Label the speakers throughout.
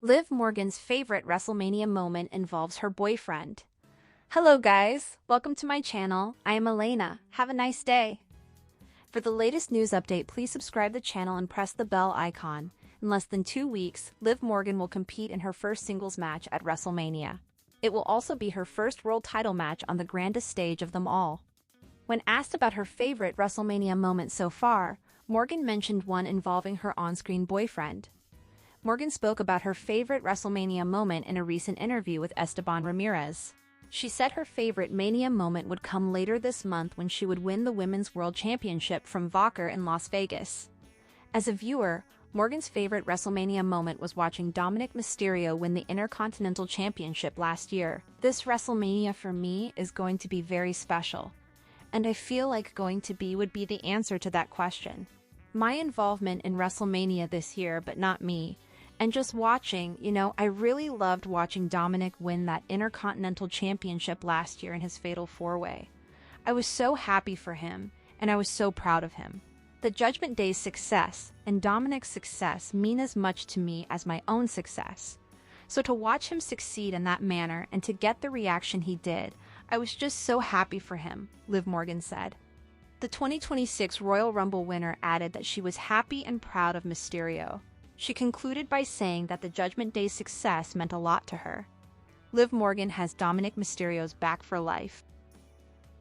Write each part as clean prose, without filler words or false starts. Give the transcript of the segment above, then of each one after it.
Speaker 1: Liv Morgan's favorite WrestleMania moment involves her boyfriend. Hello guys, welcome to my channel. I am Elena. Have a nice day. For the latest news update, please subscribe the channel and press the bell icon. In less than 2 weeks, Liv Morgan will compete in her first singles match at WrestleMania. It will also be her first world title match on the grandest stage of them all. When asked about her favorite WrestleMania moment so far, Morgan mentioned one involving her on-screen boyfriend. Morgan spoke about her favorite WrestleMania moment in a recent interview with Esteban Ramirez. She said her favorite Mania moment would come later this month when she would win the Women's World Championship from Vacher in Las Vegas. As a viewer, Morgan's favorite WrestleMania moment was watching Dominic Mysterio win the Intercontinental Championship last year. This WrestleMania for me is going to be very special. And I feel like going to be would be the answer to that question. My involvement in WrestleMania this year, but not me. And just watching, I really loved watching Dominic win that Intercontinental Championship last year in his Fatal 4-Way. I was so happy for him, and I was so proud of him. The Judgment Day's success and Dominic's success mean as much to me as my own success. So to watch him succeed in that manner and to get the reaction he did, I was just so happy for him, Liv Morgan said. The 2026 Royal Rumble winner added that she was happy and proud of Mysterio. She concluded by saying that the Judgment Day's success meant a lot to her. Liv Morgan has Dominic Mysterios back for life.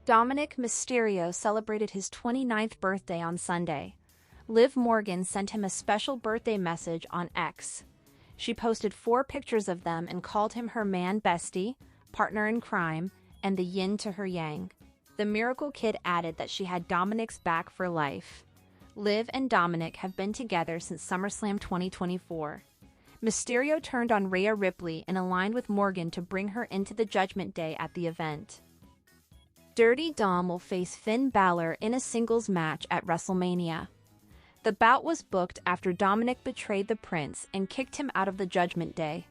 Speaker 1: Dominic Mysterio celebrated his 29th birthday on Sunday. Liv Morgan sent him a special birthday message on X. She posted 4 pictures of them and called him her man bestie, partner in crime, and the yin to her yang. The Miracle Kid added that she had Dominic's back for life. Liv and Dominic have been together since SummerSlam 2024. Mysterio turned on Rhea Ripley and aligned with Morgan to bring her into the Judgment Day at the event. Dirty Dom will face Finn Balor in a singles match at WrestleMania. The bout was booked after Dominic betrayed the Prince and kicked him out of the Judgment Day.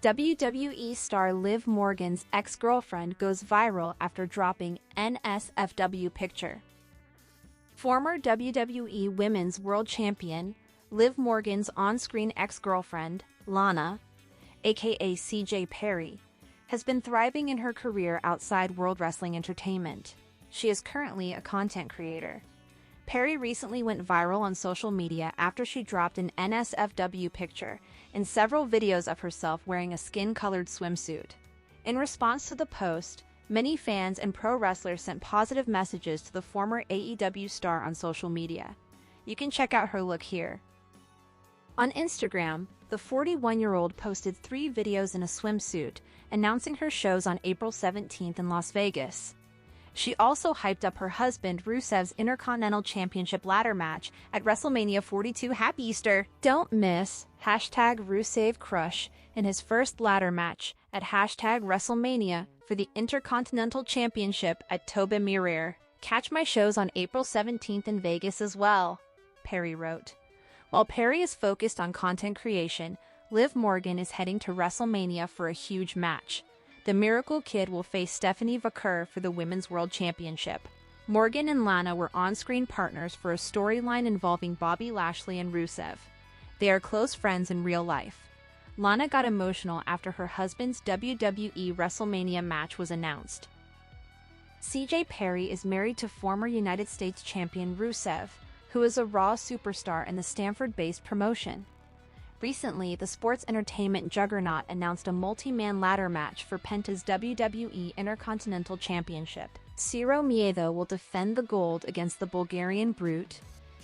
Speaker 1: WWE star Liv Morgan's ex-girlfriend goes viral after dropping NSFW picture. Former WWE Women's World Champion, Liv Morgan's on-screen ex-girlfriend, Lana, aka CJ Perry, has been thriving in her career outside World Wrestling Entertainment. She is currently a content creator. Perry recently went viral on social media after she dropped an NSFW picture and several videos of herself wearing a skin-colored swimsuit. In response to the post, many fans and pro wrestlers sent positive messages to the former AEW star on social media. You can check out her look here. On Instagram, the 41-year-old posted 3 videos in a swimsuit, announcing her shows on April 17th in Las Vegas. She also hyped up her husband Rusev's Intercontinental Championship ladder match at WrestleMania 42. Happy Easter! Don't miss #Rusev Crush in his first ladder match at #WrestleMania for the Intercontinental Championship at Toba Mirir. Catch my shows on April 17th in Vegas as well, Perry wrote. While Perry is focused on content creation, Liv Morgan is heading to WrestleMania for a huge match. The Miracle Kid will face Stephanie Vacher for the Women's World Championship. Morgan and Lana were on-screen partners for a storyline involving Bobby Lashley and Rusev. They are close friends in real life. Lana got emotional after her husband's WWE Wrestlemania match was announced. CJ Perry is married to former United States champion Rusev, who is a Raw superstar in the Stanford-based promotion. Recently, the sports entertainment juggernaut announced a multi-man ladder match for Penta's WWE Intercontinental Championship. Ciro Miedo will defend the gold against the Bulgarian Brute,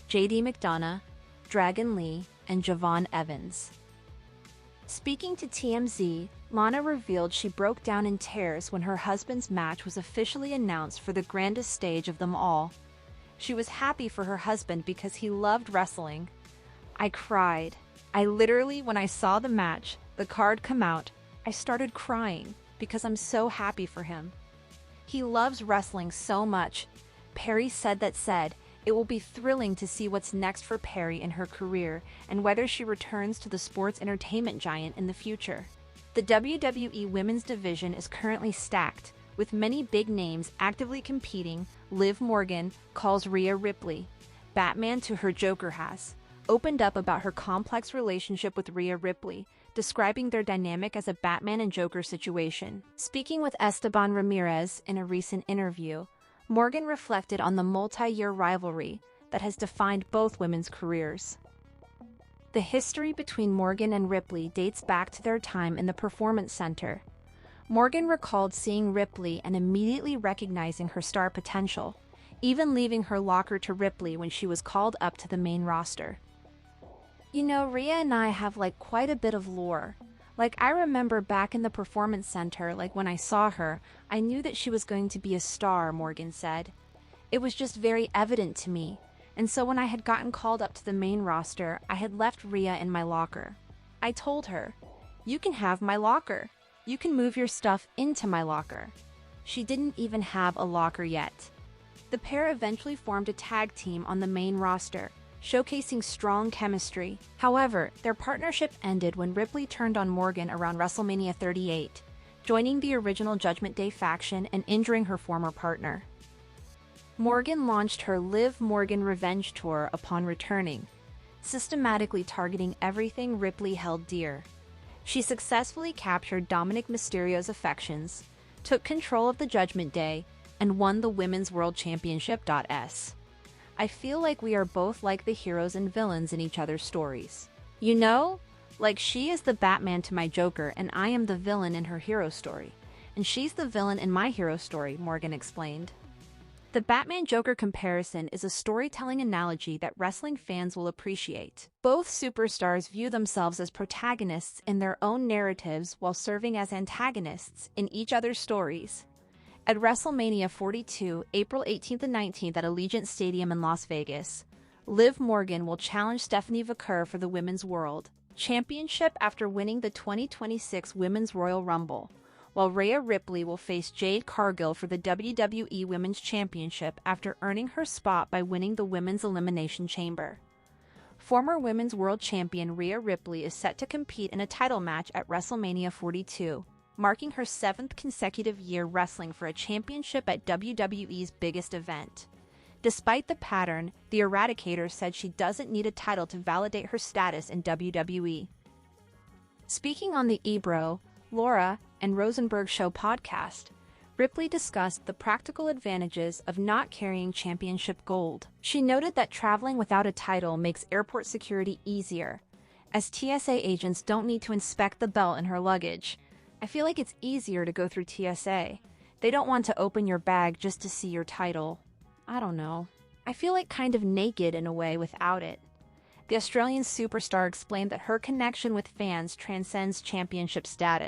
Speaker 1: JD McDonough, Dragon Lee, and Javon Evans. Speaking to TMZ, Lana revealed she broke down in tears when her husband's match was officially announced for the grandest stage of them all. She was happy for her husband because he loved wrestling. I cried. When I saw the match, the card come out, I started crying because I'm so happy for him. He loves wrestling so much. Perry said it will be thrilling to see what's next for Perry in her career and whether she returns to the sports entertainment giant in the future. The WWE Women's division is currently stacked, with many big names actively competing. Liv Morgan calls Rhea Ripley Batman to her Joker has opened up about her complex relationship with Rhea Ripley, describing their dynamic as a Batman and Joker situation. Speaking with Esteban Ramirez in a recent interview, Morgan reflected on the multi-year rivalry that has defined both women's careers. The history between Morgan and Ripley dates back to their time in the Performance Center. Morgan recalled seeing Ripley and immediately recognizing her star potential, even leaving her locker to Ripley when she was called up to the main roster. You know, Rhea and I have quite a bit of lore. I remember back in the Performance Center, when I saw her, I knew that she was going to be a star, Morgan said. It was just very evident to me. And so when I had gotten called up to the main roster, I had left Rhea in my locker. I told her, "You can have my locker. You can move your stuff into my locker." She didn't even have a locker yet. The pair eventually formed a tag team on the main roster, showcasing strong chemistry. However, their partnership ended when Ripley turned on Morgan around WrestleMania 38, joining the original Judgment Day faction and injuring her former partner. Morgan launched her Liv Morgan Revenge Tour upon returning, systematically targeting everything Ripley held dear. She successfully captured Dominic Mysterios' affections, took control of the Judgment Day, and won the Women's World Championship. I feel like we are both like the heroes and villains in each other's stories. You know, she is the Batman to my Joker and I am the villain in her hero story. And she's the villain in my hero story, Morgan explained. The Batman-Joker comparison is a storytelling analogy that wrestling fans will appreciate. Both superstars view themselves as protagonists in their own narratives while serving as antagonists in each other's stories. At WrestleMania 42, April 18th and 19th at Allegiant Stadium in Las Vegas, Liv Morgan will challenge Stephanie Vaquer for the Women's World Championship after winning the 2026 Women's Royal Rumble, while Rhea Ripley will face Jade Cargill for the WWE Women's Championship after earning her spot by winning the Women's Elimination Chamber. Former Women's World Champion Rhea Ripley is set to compete in a title match at WrestleMania 42, marking her 7th consecutive year wrestling for a championship at WWE's biggest event. Despite the pattern, the Eradicator said she doesn't need a title to validate her status in WWE. Speaking on the Ebro, Laura, and Rosenberg Show podcast, Ripley discussed the practical advantages of not carrying championship gold. She noted that traveling without a title makes airport security easier, as TSA agents don't need to inspect the belt in her luggage. "I feel like it's easier to go through TSA. They don't want to open your bag just to see your title. I don't know. I feel kind of naked in a way without it." The Australian superstar explained that her connection with fans transcends championship status.